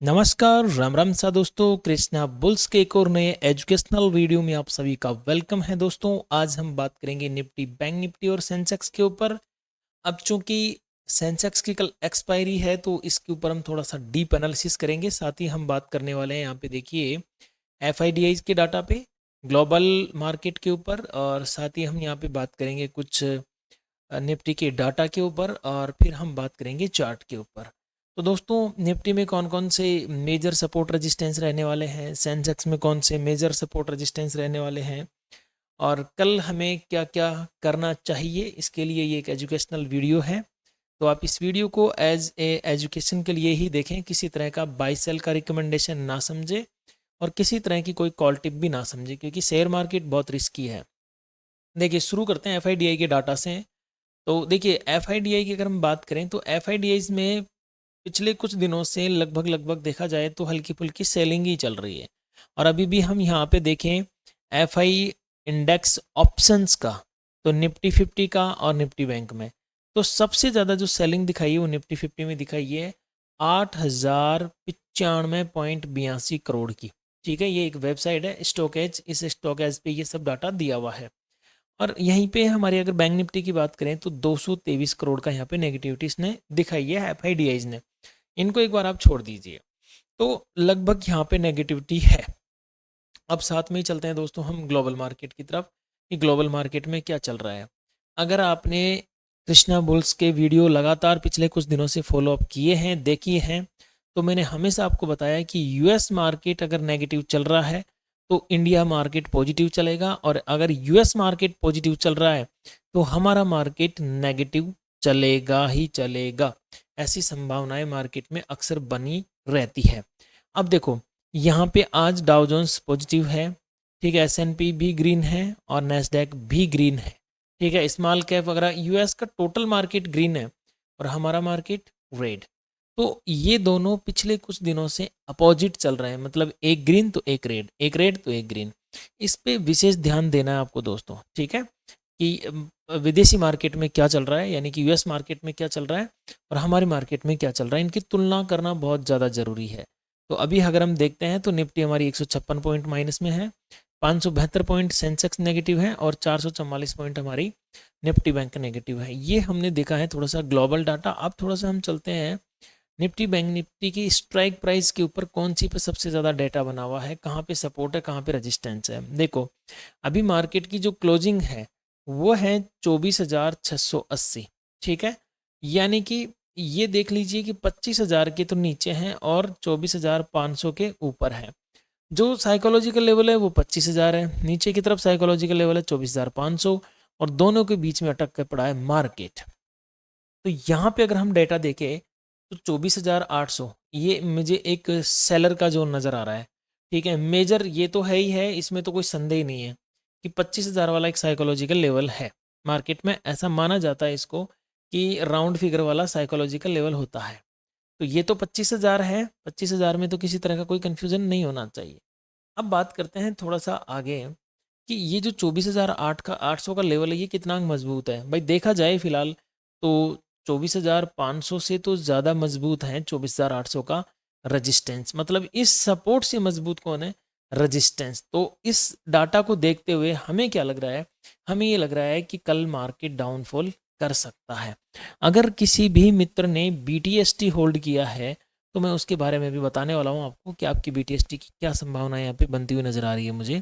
नमस्कार, राम राम सा दोस्तों। कृष्णा बुल्स के एक और नए एजुकेशनल वीडियो में आप सभी का वेलकम है दोस्तों। आज हम बात करेंगे निफ्टी, बैंक निफ्टी और सेंसेक्स के ऊपर। अब चूंकि सेंसेक्स की कल एक्सपायरी है तो इसके ऊपर हम थोड़ा सा डीप एनालिसिस करेंगे। साथ ही हम बात करने वाले हैं यहाँ पे देखिए एफआईडीआईज के डाटा पे, ग्लोबल मार्केट के ऊपर, और साथ ही हम यहाँ पे बात करेंगे कुछ निफ्टी के डाटा के ऊपर, और फिर हम बात करेंगे चार्ट के ऊपर। तो दोस्तों, निफ्टी में कौन कौन से मेजर सपोर्ट रेजिस्टेंस रहने वाले हैं, सेंसेक्स में कौन से मेजर सपोर्ट रेजिस्टेंस रहने वाले हैं, और कल हमें क्या क्या करना चाहिए, इसके लिए ये एक एजुकेशनल वीडियो है। तो आप इस वीडियो को एज ए एजुकेशन के लिए ही देखें, किसी तरह का बाई सेल का रिकमेंडेशन ना समझे और किसी तरह की कोई कॉल टिप भी ना समझे, क्योंकि शेयर मार्केट बहुत रिस्की है। देखिए, शुरू करते हैं एफआईडीआई के डाटा से। तो देखिए, एफआईडीआई की अगर हम बात करें तो एफआईडीआईज में पिछले कुछ दिनों से लगभग लगभग देखा जाए तो हल्की फुल्की सेलिंग ही चल रही है। और अभी भी हम यहाँ पे देखें एफआई इंडेक्स ऑप्शंस का, तो निफ्टी 50 का और निफ्टी बैंक में, तो सबसे ज़्यादा जो सेलिंग दिखाई है वो निफ्टी 50 में दिखाई है 8,095.82 करोड़ की। ठीक है, ये एक वेबसाइट है स्टॉक एज, इस स्टॉक एज पे ये सब डाटा दिया हुआ है। और यहीं पे हमारी अगर बैंक निफ्टी की बात करें तो 223 करोड़ का यहाँ पे नेगेटिविटी इसने दिखाई है एफआईडीआईज ने। इनको एक बार आप छोड़ दीजिए, तो लगभग यहाँ पे नेगेटिविटी है। अब साथ में ही चलते हैं दोस्तों हम ग्लोबल मार्केट की तरफ कि ग्लोबल मार्केट में क्या चल रहा है। अगर आपने कृष्णा बुल्स के वीडियो लगातार पिछले कुछ दिनों से फॉलो अप किए हैं, देखिए हैं, तो मैंने हमेशा आपको बताया कि यूएस मार्केट अगर नेगेटिव चल रहा है तो इंडिया मार्केट पॉजिटिव चलेगा, और अगर यूएस मार्केट पॉजिटिव चल रहा है तो हमारा मार्केट नेगेटिव चलेगा ही चलेगा। ऐसी संभावनाएं मार्केट में अक्सर बनी रहती है। अब देखो, यहाँ पे आज डाउ जोन्स पॉजिटिव है, ठीक है, एसएनपी भी ग्रीन है और नेस्डैक भी ग्रीन है। ठीक है, स्मॉल कैप वगैरह यूएस का टोटल मार्केट ग्रीन है और हमारा मार्केट रेड। तो ये दोनों पिछले कुछ दिनों से अपोजिट चल रहे हैं, मतलब एक ग्रीन तो एक रेड, एक रेड तो एक ग्रीन। इस पे विशेष ध्यान देना है आपको दोस्तों, ठीक है, कि विदेशी मार्केट में क्या चल रहा है, यानी कि यूएस मार्केट में क्या चल रहा है और हमारी मार्केट में क्या चल रहा है, इनकी तुलना करना बहुत ज़्यादा ज़रूरी है। तो अभी अगर हम देखते हैं तो निफ्टी हमारी 156 पॉइंट माइनस में है, 572 पॉइंट सेंसेक्स नेगेटिव है और 444 पॉइंट हमारी निफ्टी बैंक नेगेटिव है। ये हमने देखा है थोड़ा सा ग्लोबल डाटा। अब थोड़ा सा हम चलते हैं निफ्टी बैंक निफ्टी की स्ट्राइक प्राइस के ऊपर, कौन सी पे सबसे ज़्यादा डेटा बना हुआ है, कहाँ पे सपोर्ट है, कहाँ पे रेजिस्टेंस है। देखो, अभी मार्केट की जो क्लोजिंग है वो है 24,680। ठीक है, यानी कि ये देख लीजिए कि 25,000 के तो नीचे हैं और 24,500 के ऊपर है। जो साइकोलॉजिकल लेवल है वो 25,000 है, नीचे की तरफ साइकोलॉजिकल लेवल है 24,500, और दोनों के बीच में अटक कर पड़ा है मार्केट। तो यहाँ पे अगर हम डेटा देखें तो 24,800 ये मुझे एक सेलर का जोन नज़र आ रहा है। ठीक है, मेजर ये तो है ही है, इसमें तो कोई संदेह नहीं है कि 25,000 वाला एक साइकोलॉजिकल लेवल है मार्केट में। ऐसा माना जाता है इसको कि राउंड फिगर वाला साइकोलॉजिकल लेवल होता है। तो ये तो 25,000 है, 25,000 में तो किसी तरह का कोई कन्फ्यूज़न नहीं होना चाहिए। अब बात करते हैं थोड़ा सा आगे कि ये जो 24,008 का 800 का लेवल है ये कितना मजबूत है। भाई देखा जाए फिलहाल तो 24,500 से तो ज़्यादा मजबूत है 24,800 का रजिस्टेंस। मतलब इस सपोर्ट से मजबूत कौन है? रजिस्टेंस। तो इस डाटा को देखते हुए हमें क्या लग रहा है? हमें ये लग रहा है कि कल मार्केट डाउनफॉल कर सकता है। अगर किसी भी मित्र ने बीटीएसटी होल्ड किया है तो मैं उसके बारे में भी बताने वाला हूँ आपको कि आपकी बीटीएसटी की क्या संभावना यहाँ पे बनती हुई नज़र आ रही है मुझे।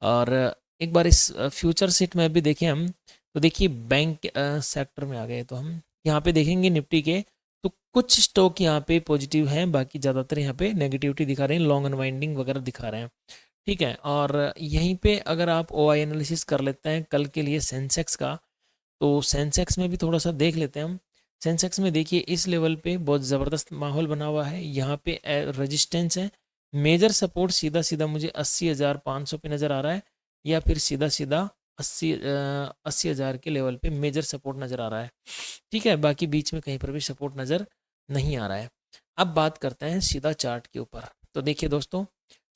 और एक बार इस फ्यूचर सेट में भी देखें हम, तो देखिए बैंक सेक्टर में आ गए तो हम यहाँ पे देखेंगे निफ्टी के, तो कुछ स्टॉक यहाँ पे पॉजिटिव हैं, बाकी ज़्यादातर यहाँ पे नेगेटिविटी दिखा रहे हैं, लॉन्ग अनवाइंडिंग वगैरह दिखा रहे हैं। ठीक है, और यहीं पे अगर आप ओआई एनालिसिस कर लेते हैं कल के लिए सेंसेक्स का, तो सेंसेक्स में भी थोड़ा सा देख लेते हैं हम। सेंसेक्स में देखिए इस लेवल पे बहुत ज़बरदस्त माहौल बना हुआ है, यहाँ पे रेजिस्टेंस है। मेजर सपोर्ट सीधा सीधा मुझे 80,500 पे नज़र आ रहा है, या फिर सीधा सीधा 80,000 के लेवल पे मेजर सपोर्ट नज़र आ रहा है। ठीक है, बाकी बीच में कहीं पर भी सपोर्ट नज़र नहीं आ रहा है। अब बात करते हैं सीधा चार्ट के ऊपर। तो देखिए दोस्तों,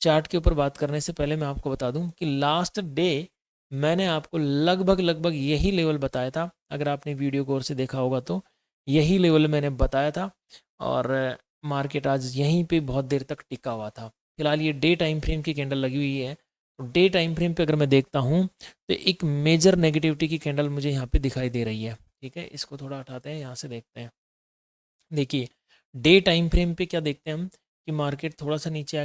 चार्ट के ऊपर बात करने से पहले मैं आपको बता दूं कि लास्ट डे मैंने आपको लगभग लगभग यही लेवल बताया था। अगर आपने वीडियो गौर से देखा होगा तो यही लेवल मैंने बताया था, और मार्केट आज यहीं पे बहुत देर तक टिका हुआ था। फिलहाल ये डे टाइम फ्रेम की कैंडल लगी हुई है, तो डे टाइम फ्रेम पे अगर मैं देखता हूँ तो एक मेजर नेगेटिविटी की कैंडल मुझे यहाँ पे दिखाई दे रही है। ठीक है, इसको थोड़ा हटाते हैं, यहाँ से देखते हैं। देखिए डे टाइम फ्रेम पे क्या देखते हैं हम कि मार्केट थोड़ा सा नीचे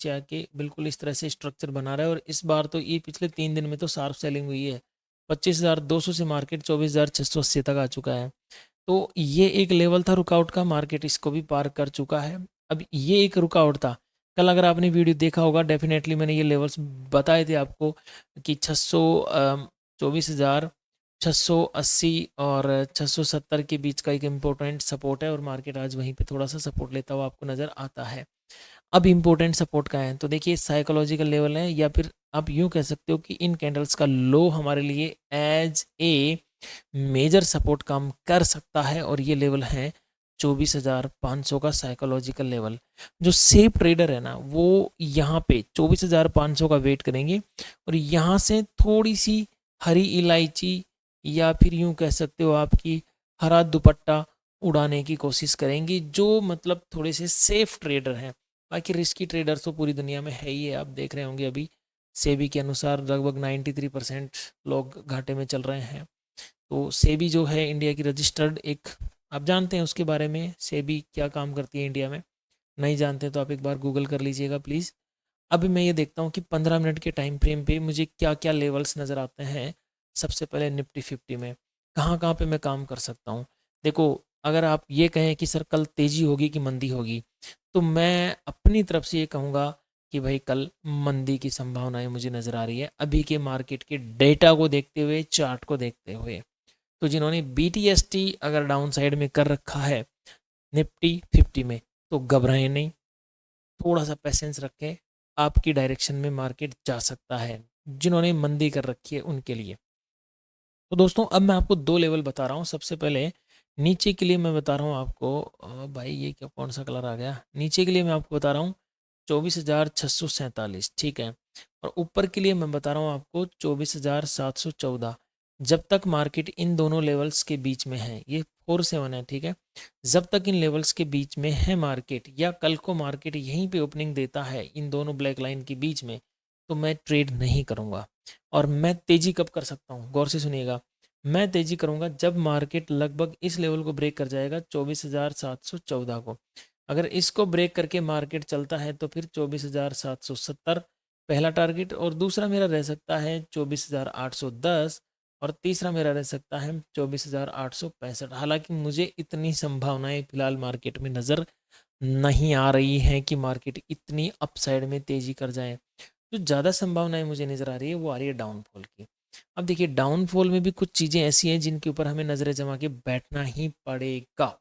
आके बिल्कुल इस तरह से स्ट्रक्चर बना रहा है, और इस बार तो ये पिछले 3 दिन में तो शार्प सेलिंग हुई है। 25,200 से मार्केट 24,680 तक आ चुका है। तो ये एक लेवल था रुकआउट का, मार्केट इसको भी पार कर चुका है। अब ये एक रुकआउट था। कल अगर आपने वीडियो देखा होगा, डेफिनेटली मैंने ये लेवल्स बताए थे आपको कि 24,680 और 670 के बीच का एक इम्पोर्टेंट सपोर्ट है, और मार्केट आज वहीं पे थोड़ा सा सपोर्ट लेता हुआ आपको नज़र आता है। अब इम्पोर्टेंट सपोर्ट का है तो देखिए साइकोलॉजिकल लेवल है, या फिर आप यूँ कह सकते हो कि इन कैंडल्स का लो हमारे लिए एज ए मेजर सपोर्ट काम कर सकता है, और ये लेवल है 24,500 का साइकोलॉजिकल लेवल। जो सेफ ट्रेडर है ना, वो यहाँ पे 24,500 का वेट करेंगे, और यहाँ से थोड़ी सी हरी इलायची, या फिर यूँ कह सकते हो आपकी हरा दुपट्टा उड़ाने की कोशिश करेंगे, जो मतलब थोड़े से सेफ ट्रेडर हैं। बाकी रिस्की ट्रेडर्स तो पूरी दुनिया में है ही है, आप देख रहे होंगे अभी सेबी के अनुसार लगभग 93% लोग घाटे में चल रहे हैं। तो सेबी जो है इंडिया की रजिस्टर्ड एक, आप जानते हैं उसके बारे में, सेबी क्या काम करती है इंडिया में? नहीं जानते तो आप एक बार गूगल कर लीजिएगा प्लीज़। अभी मैं ये देखता हूँ कि 15 मिनट के टाइम फ्रेम पे मुझे क्या क्या लेवल्स नज़र आते हैं। सबसे पहले निफ्टी 50 में कहाँ कहाँ पे मैं काम कर सकता हूँ। देखो, अगर आप ये कहें कि सर कल तेज़ी होगी कि मंदी होगी, तो मैं अपनी तरफ से ये कहूँगा कि भाई कल मंदी की संभावनाएं मुझे नज़र आ रही है, अभी के मार्केट के डेटा को देखते हुए, चार्ट को देखते हुए। तो जिन्होंने BTST अगर डाउन साइड में कर रखा है निफ्टी 50 में, तो घबराएं नहीं, थोड़ा सा पेशेंस रखें, आपकी डायरेक्शन में मार्केट जा सकता है। जिन्होंने मंदी कर रखी है उनके लिए। तो दोस्तों अब मैं आपको दो लेवल बता रहा हूँ। सबसे पहले नीचे के लिए मैं बता रहा हूँ आपको, भाई ये क्या कौन सा कलर आ गया, नीचे के लिए मैं आपको बता रहा हूँ 24,647, ठीक है। और ऊपर के लिए मैं बता रहा हूँ आपको 24,714। जब तक मार्केट इन दोनों लेवल्स के बीच में है, ये 47 है, ठीक है। जब तक इन लेवल्स के बीच में है मार्केट, या कल को मार्केट यहीं पे ओपनिंग देता है इन दोनों ब्लैक लाइन के बीच में, तो मैं ट्रेड नहीं करूँगा। और मैं तेज़ी कब कर सकता हूँ, गौर से सुनिएगा। मैं तेज़ी करूँगा जब मार्केट लगभग इस लेवल को ब्रेक कर जाएगा 24,714 को। अगर इसको ब्रेक करके मार्केट चलता है तो फिर 24,770 पहला टारगेट, और दूसरा मेरा रह सकता है 24,810, और तीसरा मेरा रह सकता है 24,865। हालांकि मुझे इतनी संभावनाएं फिलहाल मार्केट में नज़र नहीं आ रही हैं कि मार्केट इतनी अपसाइड में तेज़ी कर जाए। जो ज़्यादा संभावनाएं मुझे नज़र आ रही है वो आ रही है डाउनफॉल की। अब देखिए डाउनफॉल में भी कुछ चीज़ें ऐसी हैं जिनके ऊपर हमें नज़रें जमा के बैठना ही पड़ेगा।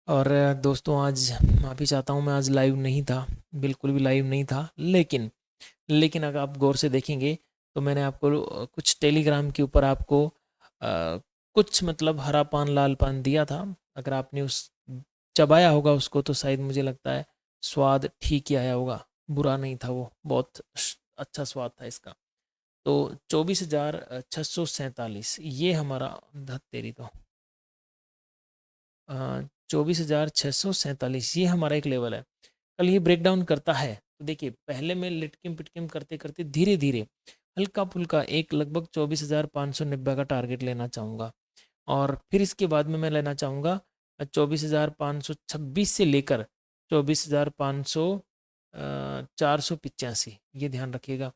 और दोस्तों आज माफ़ी चाहता हूँ, मैं आज लाइव नहीं था, बिल्कुल भी लाइव नहीं था, लेकिन अगर आप गौर से देखेंगे तो मैंने आपको कुछ टेलीग्राम के ऊपर आपको कुछ मतलब हरा पान लाल पान दिया था। अगर आपने उस चबाया होगा उसको तो शायद मुझे लगता है स्वाद ठीक ही आया होगा, बुरा नहीं था वो, बहुत अच्छा स्वाद था इसका। तो 24,647 ये हमारा, धत तेरी तो 24,647 ये हमारा एक लेवल है। कल ये ब्रेक डाउन करता है तो देखिए पहले मैं लिटकिम पिटकिम करते करते धीरे धीरे हल्का फुल्का एक लगभग 24,590 का टारगेट लेना चाहूँगा, और फिर इसके बाद में मैं लेना चाहूँगा 24,526 से लेकर 24,500 485, ये ध्यान रखिएगा।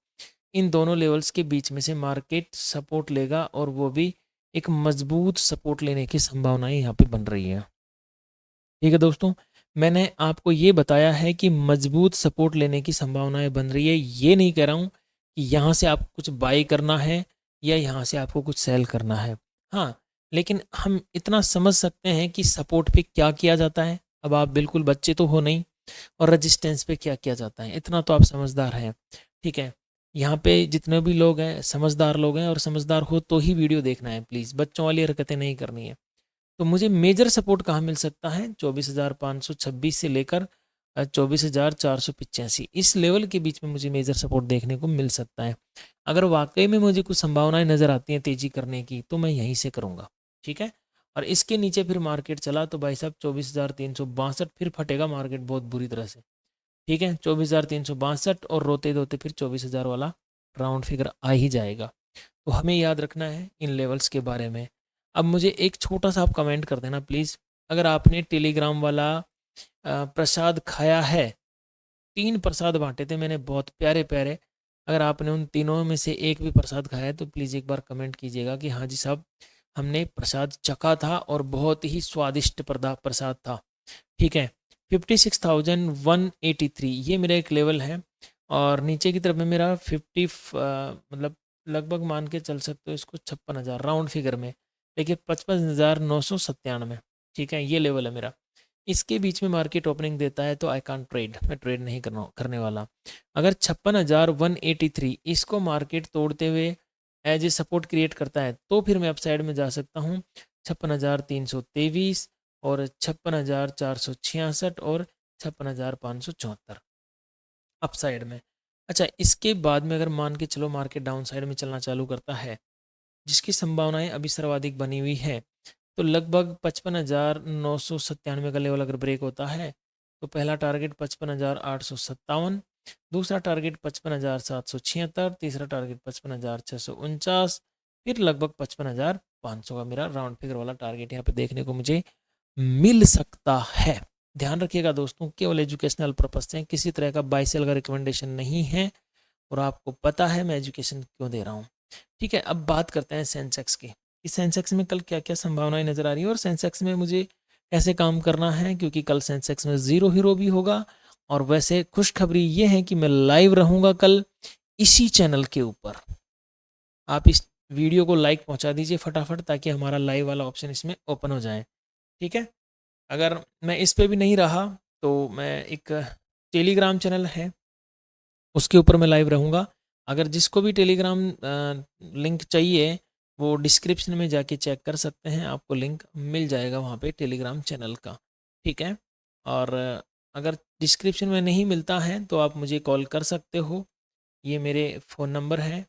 इन दोनों लेवल्स के बीच में से मार्केट सपोर्ट लेगा, और वो भी एक मजबूत सपोर्ट लेने की संभावनाएं यहाँ पे बन रही है। ठीक है दोस्तों, मैंने आपको ये बताया है कि मजबूत सपोर्ट लेने की संभावनाएं बन रही है। ये नहीं कह रहा हूँ कि यहाँ से आपको कुछ बाई करना है या यहाँ से आपको कुछ सेल करना है। हाँ, लेकिन हम इतना समझ सकते हैं कि सपोर्ट पे क्या किया जाता है। अब आप बिल्कुल बच्चे तो हो नहीं, और रजिस्टेंस पे क्या किया जाता है, इतना तो आप समझदार हैं। ठीक है, यहाँ पे जितने भी लोग हैं समझदार लोग हैं, और समझदार हो तो ही वीडियो देखना है प्लीज़, बच्चों वाली हरकतें नहीं करनी है। तो मुझे मेजर सपोर्ट कहाँ मिल सकता है, 24,526 से लेकर 24,485, इस लेवल के बीच में मुझे मेजर सपोर्ट देखने को मिल सकता है। अगर वाकई में मुझे कुछ संभावनाएं नज़र आती हैं तेज़ी करने की तो मैं यहीं से करूँगा। ठीक है, और इसके नीचे फिर मार्केट चला तो भाई साहब 24,362 फिर फटेगा मार्केट बहुत बुरी तरह से। ठीक है, 24,362 और रोते धोते फिर 24,000 वाला राउंड फिगर आ ही जाएगा। तो हमें याद रखना है इन लेवल्स के बारे में। अब मुझे एक छोटा सा आप कमेंट कर देना प्लीज़, अगर आपने टेलीग्राम वाला प्रसाद खाया है, 3 प्रसाद बाँटे थे मैंने बहुत प्यारे-प्यारे, अगर आपने उन तीनों में से एक भी प्रसाद खाया है तो प्लीज़ एक बार कमेंट कीजिएगा कि हाँ जी साहब, हमने प्रसाद चखा था और बहुत ही स्वादिष्ट प्रसाद था। ठीक है, 56,183 ये मेरा एक लेवल है और नीचे की तरफ में मेरा मतलब लगभग मान के चल सकते हो इसको 56,000 राउंड फिगर में, देखिए 55,997। ठीक है, ये लेवल है मेरा। इसके बीच में मार्केट ओपनिंग देता है तो आई कांट ट्रेड, मैं ट्रेड नहीं करने वाला। अगर 56,183 इसको मार्केट तोड़ते हुए एज ए सपोर्ट क्रिएट करता है तो फिर मैं अपसाइड में जा सकता हूँ 56,323 और 56,466 और 56,574 अपसाइड में। अच्छा, इसके बाद में अगर मान के चलो मार्केट डाउन साइड में चलना चालू करता है, जिसकी संभावनाएं अभी सर्वाधिक बनी हुई है, तो लगभग 55,997 का लेवल अगर ब्रेक होता है तो पहला टारगेट 55,857, दूसरा टारगेट 55,776, तीसरा टारगेट 55,649, फिर लगभग 55,500 का मेरा राउंड फिगर वाला टारगेट यहाँ पे देखने को मुझे मिल सकता है। ध्यान रखिएगा दोस्तों, केवल एजुकेशनल पर्पज से, किसी तरह का बाय सेल का रिकमेंडेशन नहीं है और आपको पता है मैं एजुकेशन क्यों दे रहा हूँ। ठीक है, अब बात करते हैं सेंसेक्स की, कि सेंसेक्स में कल क्या क्या संभावनाएं नज़र आ रही है और सेंसेक्स में मुझे कैसे काम करना है, क्योंकि कल सेंसेक्स में ज़ीरो हीरो भी होगा। और वैसे खुशखबरी ये है कि मैं लाइव रहूँगा कल इसी चैनल के ऊपर। आप इस वीडियो को लाइक पहुँचा दीजिए फटाफट, ताकि हमारा लाइव वाला ऑप्शन इसमें ओपन हो जाए। ठीक है, अगर मैं इस पे भी नहीं रहा तो मैं एक टेलीग्राम चैनल है उसके ऊपर मैं लाइव रहूँगा। अगर जिसको भी टेलीग्राम लिंक चाहिए वो डिस्क्रिप्शन में जाके चेक कर सकते हैं, आपको लिंक मिल जाएगा वहाँ पे टेलीग्राम चैनल का। ठीक है, और अगर डिस्क्रिप्शन में नहीं मिलता है तो आप मुझे कॉल कर सकते हो, ये मेरे फ़ोन नंबर है।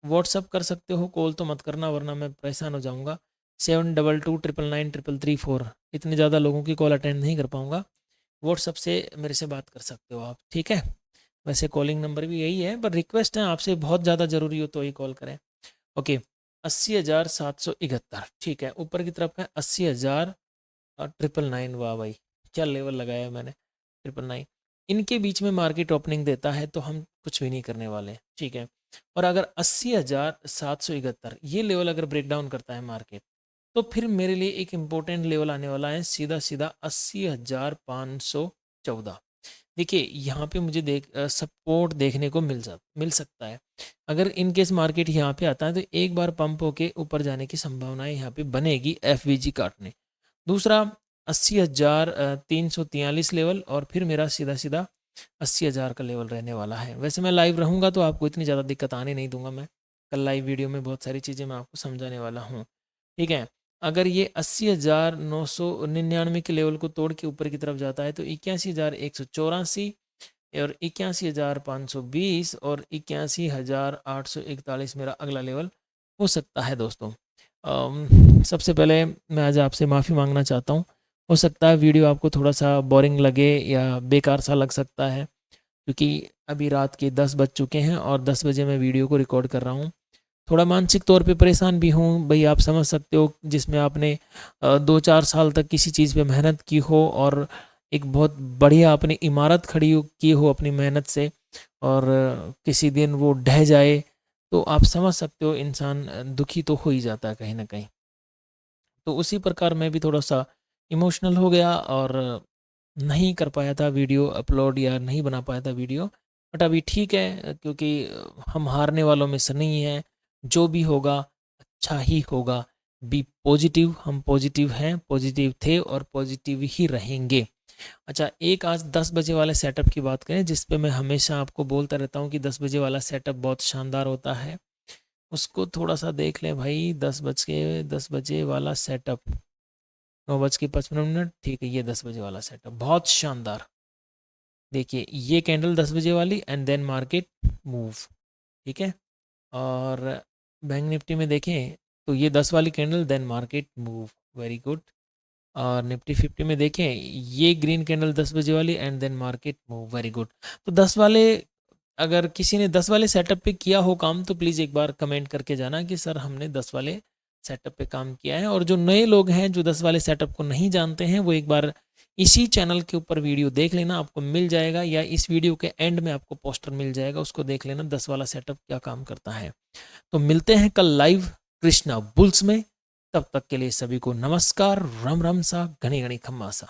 व्हाट्सअप कर सकते हो, कॉल तो मत करना वरना मैं परेशान हो जाऊँगा। 7229993334, इतने ज़्यादा लोगों की कॉल अटेंड नहीं कर पाऊँगा। व्हाट्सअप से मेरे से बात कर सकते हो आप। ठीक है, वैसे कॉलिंग नंबर भी यही है, पर रिक्वेस्ट है आपसे, बहुत ज़्यादा ज़रूरी हो तो ही कॉल करें। ओके, 80,771। ठीक है, ऊपर की तरफ है 80,000 और 999। वाह भाई, क्या लेवल लगाया है मैंने, 999। इनके बीच में मार्केट ओपनिंग देता है तो हम कुछ भी नहीं करने वाले। ठीक है, और अगर 80,771 ये लेवल अगर ब्रेक डाउन करता है मार्केट, तो फिर मेरे लिए एक इम्पोर्टेंट लेवल आने वाला है सीधा सीधा 80,514। देखिए यहाँ पे मुझे सपोर्ट देखने को मिल सकता है। अगर इन केस मार्केट यहाँ पे आता है तो एक बार पंप होके ऊपर जाने की संभावनाएं यहाँ पे बनेगी एफवीजी काटने। दूसरा 80,343 लेवल और फिर मेरा सीधा सीधा 80,000 का लेवल रहने वाला है। वैसे मैं लाइव रहूँगा तो आपको इतनी ज़्यादा दिक्कत आने नहीं दूंगा। मैं कल लाइव वीडियो में बहुत सारी चीज़ें मैं आपको समझाने वाला हूँ। ठीक है, अगर ये 80,999 के लेवल को तोड़ के ऊपर की तरफ जाता है तो 81,184 और 81,520 और 81,841 मेरा अगला लेवल हो सकता है दोस्तों। सबसे पहले मैं आज आपसे माफ़ी मांगना चाहता हूँ। हो सकता है वीडियो आपको थोड़ा सा बोरिंग लगे या बेकार सा लग सकता है, क्योंकि अभी रात के 10 बज चुके हैं और 10 बजे मैं वीडियो को रिकॉर्ड कर रहा हूँ। थोड़ा मानसिक तौर पे परेशान भी हूँ भाई, आप समझ सकते हो, जिसमें आपने 2-4 साल तक किसी चीज़ पे मेहनत की हो और एक बहुत बढ़िया अपनी इमारत खड़ी की हो अपनी मेहनत से, और किसी दिन वो ढह जाए तो आप समझ सकते हो इंसान दुखी तो हो ही जाता है कहीं ना कहीं। तो उसी प्रकार मैं भी थोड़ा सा इमोशनल हो गया और नहीं कर पाया था वीडियो अपलोड या नहीं बना पाया था वीडियो। बट अभी ठीक है, क्योंकि हम हारने वालों में से नहीं हैं। जो भी होगा अच्छा ही होगा। बी पॉजिटिव, हम पॉजिटिव हैं, पॉजिटिव थे और पॉजिटिव ही रहेंगे। अच्छा, एक आज 10 बजे वाले सेटअप की बात करें, जिस पे मैं हमेशा आपको बोलता रहता हूँ कि 10 बजे वाला सेटअप बहुत शानदार होता है। उसको थोड़ा सा देख लें भाई, 10 बजे वाला सेटअप, 9:55। ठीक है, ये 10 बजे वाला सेटअप बहुत शानदार। देखिए ये कैंडल 10 बजे वाली एंड देन मार्केट मूव। ठीक है, और बैंक निफ्टी में देखें तो ये 10 वाली candle, then market move, very good. और निफ्टी 50 में देखें, ये ग्रीन कैंडल 10 बजे वाली and then market move, very good. तो 10 वाले, अगर किसी ने 10 वाले सेटअप पे किया हो काम तो प्लीज़ एक बार कमेंट करके जाना कि सर हमने 10 वाले सेटअप पे काम किया है। और जो नए लोग हैं जो 10 वाले सेटअप को नहीं जानते हैं, वो एक बार इसी चैनल के ऊपर वीडियो देख लेना, आपको मिल जाएगा, या इस वीडियो के एंड में आपको पोस्टर मिल जाएगा, उसको देख लेना 10 वाला सेटअप क्या काम करता है। तो मिलते हैं कल लाइव कृष्णा बुल्स में, तब तक के लिए सभी को नमस्कार, राम राम सा, घनी घनी खम्मा सा।